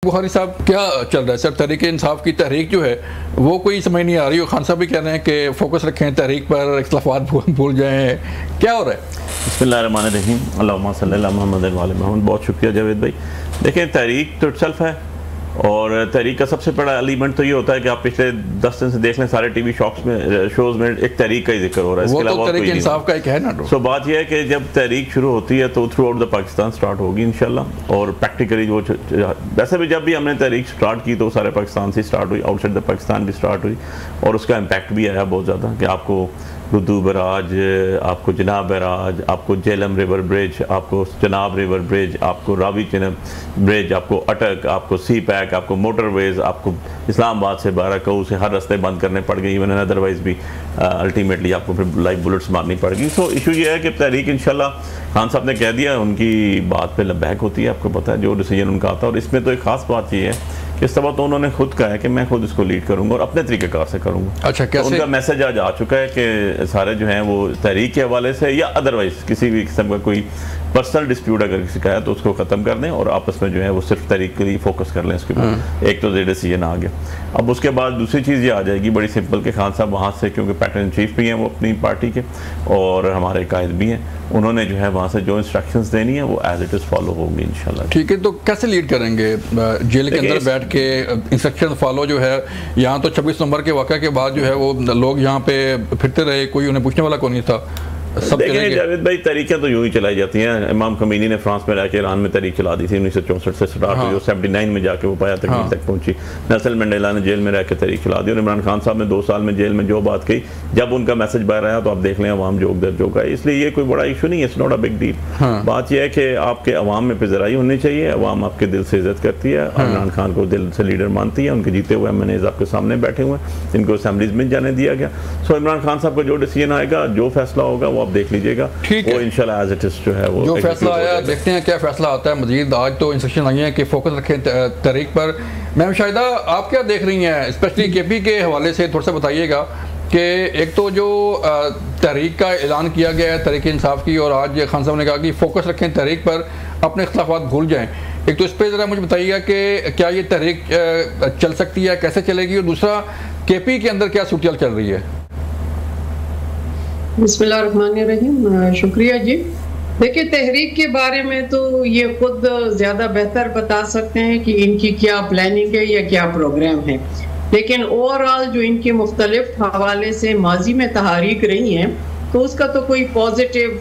बुखारी साहब, क्या चल रहा है सर? तहरीक इंसाफ की तहरीक जो है वो कोई समझ नहीं आ रही हो। खान साहब भी कह रहे हैं कि फोकस रखें तहरीक पर, इख्तिलाफात भूल जाएं, क्या हो रहा है? बिस्मिल्लाहिर्रहमानिर्रहीम, अल्लाहुम्मा सल्ली अला मुहम्मद व आले मोहम्मद। बहुत शुक्रिया जावेद भाई। देखें, तहरीक तो इटसेल्फ है, और तहरीक का सबसे बड़ा एलिमेंट तो ये होता है कि आप पिछले 10 दिन से देख लें, सारे टीवी शोज में एक तहरीक का ही जिक्र हो रहा है, इसके अलावा तहरीक इंसाफ का एक है ना। सो बात यह है कि जब तहरीक शुरू होती है तो through out the Pakistan start होगी इंशाल्लाह, और प्रैक्टिकली वो वैसे भी जब भी हमने तहरीक स्टार्ट की तो सारे पाकिस्तान से स्टार्ट हुई, आउटसाइड द पाकिस्तान भी स्टार्ट हुई, और उसका इम्पैक्ट भी आया बहुत ज़्यादा कि आपको रुदू बराज, आपको जनाब बराज, आपको जेलम रिवर ब्रिज, आपको जनाब रिवर ब्रिज, आपको रावी ब्रिज, आपको अटक, आपको सी पैक, आपको मोटरवेज, आपको इस्लामाबाद से बाराकऊ से हर रास्ते बंद करने पड़ गए, इवन अदरवाइज भी अल्टीमेटली आपको फिर लाइव बुलेट्स मारनी पड़ गई। सो इशू ये है कि तहरीक इंशाल्लाह खान साहब ने कह दिया, उनकी बात पे लबैक होती है, आपको पता है जो डिसीजन उनका आता है। और इसमें तो एक खास बात ये है कि इस तरह तो उन्होंने खुद कहा है कि मैं खुद इसको लीड करूंगा और अपने तरीक़ेकार से करूंगा। अच्छा, कैसे? तो उनका मैसेज आज आ चुका है कि सारे जो हैं वो तहरीक के हवाले से या अदरवाइज किसी भी किस्म का कोई पर्सनल डिस्प्यूट अगर किसी का है तो उसको ख़त्म कर दें और आपस में जो है वो सिर्फ तहरीक के लिए फोकस कर लें इसके ऊपर। एक तो ये डिसीजन आ गया। अब उसके बाद दूसरी चीज़ ये आ जाएगी बड़ी सिंपल कि खान साहब वहाँ से, क्योंकि पैटर्न इन चीफ भी हैं वो अपनी पार्टी के और हमारे कायद भी हैं, उन्होंने जो है वहाँ से जो इंस्ट्रक्शंस देनी है वो एज इट इज़ फॉलो होंगी इंशाल्लाह। ठीक है, तो कैसे लीड करेंगे? जेल के अंदर बैठ के इंस्ट्रक्शन फॉलो जो है, यहाँ तो 26 नवंबर के वाक़े के बाद जो है वो लोग यहाँ पे फिरते रहे, कोई उन्हें पूछने वाला कौन नहीं था। देखें जावेद भाई, तरीक़ें तो यूँ ही चलाई जाती हैं। इमाम खमीनी ने फ्रांस में रह के ईरान में तहरीक चला दी थी, 1964 से स्टार्ट हुई और 79 में जाके वो पाया तक पहुंची। नेल्सन मंडेला ने जेल में रह के तहरीक चला दी और इमरान खान साहब ने 2 साल में जेल में जो बात कही, जब उनका मैसेज बाहर आया तो आप देख लें अवाम जोक दर जोक है। इसलिए ये कोई बड़ा इशू नहीं है, it's not a big deal. बात यह है कि आपके अवाम में पिजराई होनी चाहिए, अवाम आपके दिल से इज्जत करती है, इमरान खान को दिल से लीडर मानती है, उनके जीते हुए MNAs आपके सामने बैठे हुए हैं, इनको असेंबलीज में जाने दिया गया। सो इमरान खान साहब का जो डिसीजन आएगा, जो फैसला होगा वो आप देख लीजिएगा, वो इंशाल्लाह एज इट इज जो है वो जो फैसला आया, देखते हैं क्या फैसला आता है मजीद। आज तो इंस्ट्रक्शन आई है कि फोकस रखें तहरीक पर। मैम शाहिदा, आप क्या देख रही हैं, स्पेशली KP के हवाले से थोड़ा सा बताइएगा कि एक तो जो तहरीक का ऐलान किया गया है तहरीक इंसाफ की, और आज खान साहब ने कहा कि फोकस रखें तहरीक पर, अपने इख्तिलाफात भूल जाएं। एक तो इस पर ज़रा मुझे बताइएगा कि क्या ये तहरीक चल सकती है, कैसे चलेगी, और दूसरा KP के अंदर क्या सूरत चल रही है? बिस्मिल्लाहिर्रहमानिर्रहीम, शुक्रिया जी। देखिए, तहरीक के बारे में तो ये खुद ज़्यादा बेहतर बता सकते हैं कि इनकी क्या प्लानिंग है या क्या प्रोग्राम है, लेकिन ओवरऑल जो इनके मुख्तलिफ हवाले से माजी में तहरीक रही हैं तो उसका तो कोई पॉजिटिव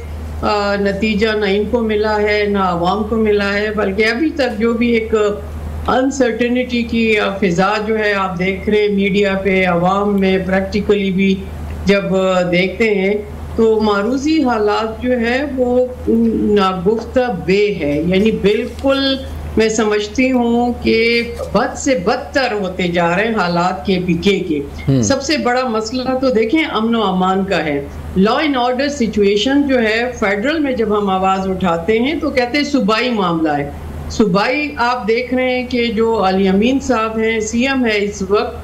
नतीजा ना इनको मिला है ना आवाम को मिला है, बल्कि अभी तक जो भी एक अनसर्टेनिटी की फिजा जो है आप देख रहे मीडिया पे, आवाम में प्रैक्टिकली भी जब देखते हैं तो मारूजी हालात जो है वो नागुफ्ता बे है। यानी बिल्कुल मैं समझती हूँ कि बद से बदतर होते जा रहे हैं हालात KPK के। सबसे बड़ा मसला तो देखें अमन व अमान का है, लॉ एंड ऑर्डर सिचुएशन जो है। फेडरल में जब हम आवाज़ उठाते हैं तो कहते हैं सूबाई मामला है। सूबाई आप देख रहे हैं कि जो अली अमीन साहब हैं, CM है इस वक्त,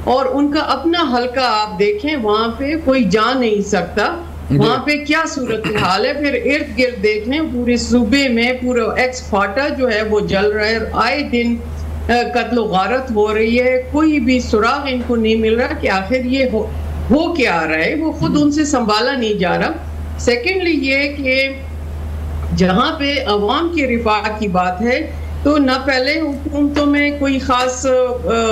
और उनका अपना हल्का आप देखें, वहाँ पे कोई जा नहीं सकता, वहाँ पे क्या सूरत हाल है। फिर इर्द गिर्द देख लें, पूरे सूबे में पूरा एक्स फाटा जो है वो जल रहा है, आए दिन कत्ल गारत हो रही है, कोई भी सुराग इनको नहीं मिल रहा कि आखिर ये हो क्या रहा है, वो खुद उनसे संभाला नहीं जा रहा। सेकेंडली ये कि जहाँ पे अवाम के रिफा की बात है तो न पहले हुकूमतों में कोई ख़ास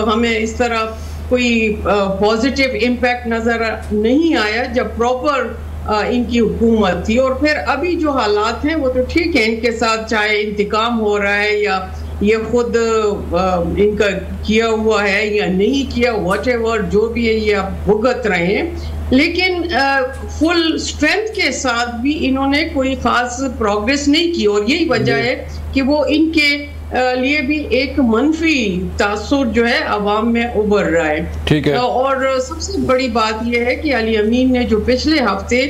हमें इस तरह कोई पॉजिटिव इम्पैक्ट नज़र नहीं आया जब प्रॉपर इनकी हुकूमत थी, और फिर अभी जो हालात हैं वो तो ठीक है, इनके साथ चाहे इंतकाम हो रहा है या ये खुद इनका किया हुआ है या नहीं किया, व्हाटएवर जो भी है ये आप भुगत रहे हैं, लेकिन फुल स्ट्रेंथ के साथ भी इन्होंने कोई खास प्रोग्रेस नहीं की, और यही वजह है कि वो इनके लिए भी एक मनफी तासुर जो है अवाम में उभर रहा है। ठीक है। और सबसे बड़ी बात यह है कि अली अमीन ने जो पिछले हफ्ते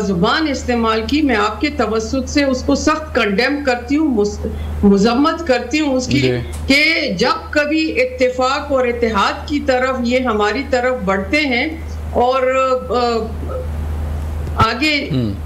जुबान इस्तेमाल की, मैं आपके तवस्सुत से उसको सख्त कंडेम करती हूँ, मुजम्मत करती हूँ उसकी, कि जब कभी इत्तेफाक और इत्तेहाद की तरफ ये हमारी तरफ बढ़ते हैं और आगे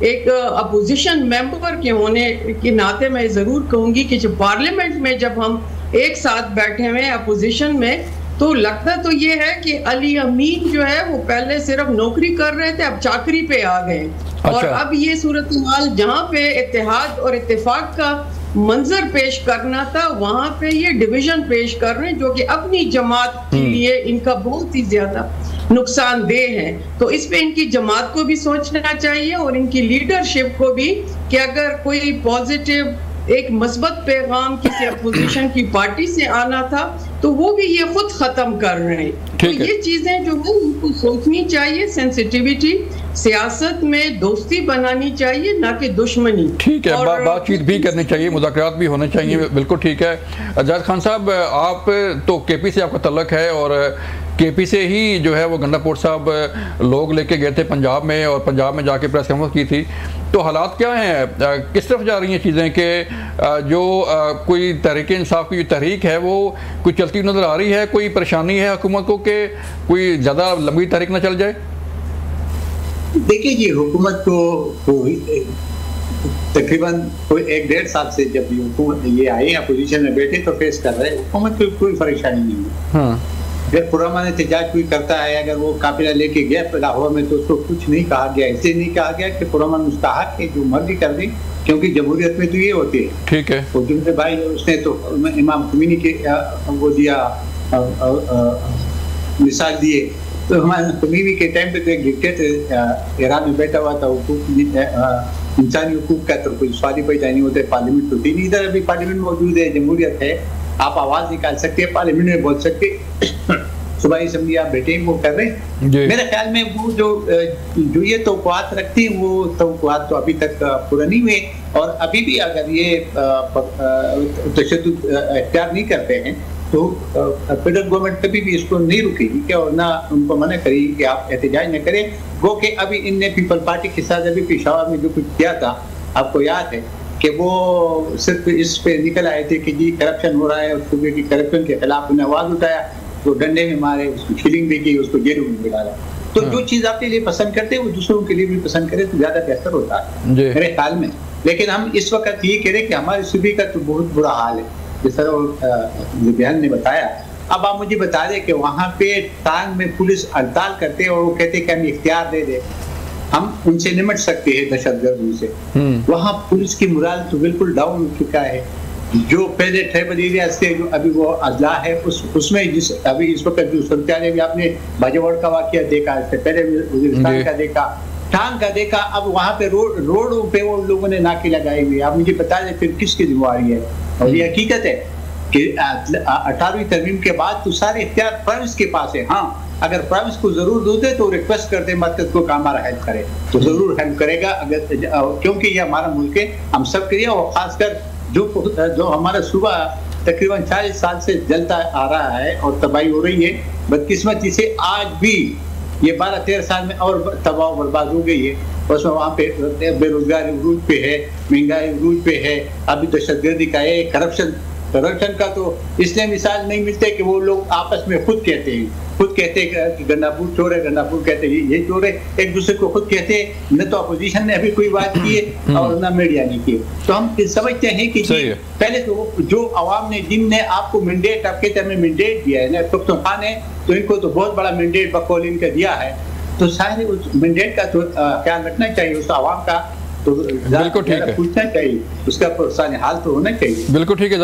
एक अपोजिशन मेंबर के होने के नाते मैं जरूर कहूंगी कि जब पार्लियामेंट में जब हम एक साथ बैठे हुए हैं अपोजिशन में, तो लगता तो ये है कि अली अमीन जो है वो पहले सिर्फ नौकरी कर रहे थे, अब चाकरी पे आ गए। अच्छा। और अब ये सूरत हाल जहाँ पे इत्तेहाद और इत्तेफाक का मंजर पेश करना था, वहां पे ये डिवीजन पेश कर रहे हैं, जो कि अपनी जमात के लिए इनका बहुत ही ज्यादा नुकसानदेह है। तो इस पे इनकी जमात को भी सोचना चाहिए और इनकी लीडरशिप को भी, कि अगर कोई पॉजिटिव एक मस्बत पैगाम किसी अपोजिशन की पार्टी से आना था तो वो भी ये खुद खत्म कर रहे हैं। तो ये चीजें जो है उनको सोचनी चाहिए, सेंसिटिविटी, सियासत में दोस्ती बनानी चाहिए ना कि दुश्मनी। ठीक है, बातचीत भी करनी चाहिए, मुज़ाकरात भी होने चाहिए, बिल्कुल ठीक है। जाहिद खान साहब, आप तो केपी से आपका तल्लुक है और केपी से ही जो है वो गंडापुर साहब लोग लेके गए थे पंजाब में, और पंजाब में जाके प्रेस कॉन्फ्रेंस की थी। तो हालात क्या हैं, किस तरफ जा रही हैं चीज़ें कि जो कोई तहरीक इंसाफ की जो तहरीक है वो कोई चलती नज़र आ रही है? कोई परेशानी है हुकूमत को कि कोई ज़्यादा लंबी तहरीक ना चल जाए? देखिए जी, हुकूमत को तकरीबन कोई 1-1.5 साल से जब ये आए अपोजिशन में बैठे तो फेस कर रहे हैं, हुकूमत को कोई परेशानी नहीं है। हाँ। अगर पुरअमन एहतजाज कोई करता है, अगर वो काफिला लेके गया लाहौर में, तो उसको कुछ नहीं कहा गया। इसलिए नहीं कहा गया कि पुरअमन मुस्तहक है, जो मर्जी कर दे, क्योंकि जमहूरियत में तो ये होती है। ठीक है। तो जिनसे भाई उसने तो इमाम खुमैनी के वो दिया मिसाल दिए, तो हमारे खुमैनी के टाइम पे तो एक डिक्टेटर ईरान में बैठा हुआ था, इंसानी हुकूक का तो कोई सवाल ही पैदा नहीं होते, पार्लियामेंट तो थी नहीं। इधर अभी पार्लियामेंट मौजूद है, जमहूरियत है, आप आवाज निकाल सकते हैं, पार्लियामेंट में बोल सकते। सुबह असम्बली आप बैठे वो कर रहे हैं। मेरे ख्याल में वो जो ये तवक्कुआत रखती है, वो तवक्कुआत तो अभी तक पूरा नहीं हुए, और अभी भी अगर ये तशद्दुद इख्तियार नहीं करते हैं तो फेडरल गवर्नमेंट कभी भी इसको नहीं रुकेगी क्या, और ना उनको मना करेगी कि आप एहतजाज न करें। वो कि अभी इनने पीपल पार्टी के साथ अभी पेशावर में जो कुछ किया था, आपको याद है कि वो सिर्फ इस पे निकल आए थे कि जी करप्शन हो रहा है, उसको कि करप्शन के खिलाफ उन्हें आवाज उठाया, तो डंडे में मारे, उसको किलिंग भी की, उसको जेल में डाला। तो जो चीज आपके लिए पसंद करते हैं वो दूसरों के लिए भी पसंद करे तो ज्यादा बेहतर होता है मेरे ख्याल में। लेकिन हम इस वक्त ये कह रहे कि हमारे सूबे का तो बहुत बुरा हाल है, जिस तरह बयान ने बताया। अब आप मुझे बता दें कि वहाँ पे टांग में पुलिस हड़ताल करते हैं और वो कहते कि हम इख्तियार दे दे, हम उनसे निमट सकते हैं दहशतगर्दों से। वहाँ पुलिस की मुराल तो बिल्कुल डाउन हो चुका है। जो पहले ट्राइबल एरिया से जो अभी वो अजला है उसमें जिस अभी इस वक्त जो सूरत हाल है, आपने बाजवाड़ का वाकया देखा, इससे पहले वजीरिस्तान का देखा, टांग का देखा, अब वहाँ पे रोडों पे वो लोगों ने नाके लगाए हुए। आप मुझे बता दें फिर किसकी जिम्मेवारी है? और ये हकीकत है कि 18वीं तरमीम के बाद तो सारे इख्तियार प्रोविंस के पास है। हाँ, अगर प्रोविंस को जरूर होते तो रिक्वेस्ट करते मरकज को हमारा हेल्प करे, तो जरूर हेल्प करेगा। अगर क्योंकि ये हमारा मुल्क है, हम सब के लिए, और खासकर जो हमारा सूबा तकरीबन 40 साल से जलता आ रहा है और तबाही हो रही है, बदकिस्मती से आज भी ये 12-13 साल में और तबाह बर्बाद हो गई है। उसमें वहाँ पे बेरोजगारी उरूज पे है, महंगाई उरूज पे है, अभी दहशतगर्दी का है, करप्शन का तो इसलिए मिसाल नहीं मिलते कि वो लोग आपस में खुद कहते हैं कि गंडापुर चोर है, गंडापुर कहते हैं ये चोर है, एक दूसरे को खुद कहते हैं। न तो अपोजिशन ने अभी कोई बात की है और न मीडिया ने की। तो हम समझते हैं कि पहले तो जो अवाम ने, जिनने आपको मैंडेट, आपके तरह में मैंडेट दिया है ना, पख्तूनख्वा ने, तो इनको तो बहुत बड़ा मैंडेट बकौल इनका दिया है, तो सारे उस मैंडेट का तो ख्याल रखना चाहिए, उस अवाम का तो बिल्कुल ठीक है, पूछना चाहिए, उसका प्रोत्साहन हाल तो होना चाहिए। बिल्कुल ठीक है।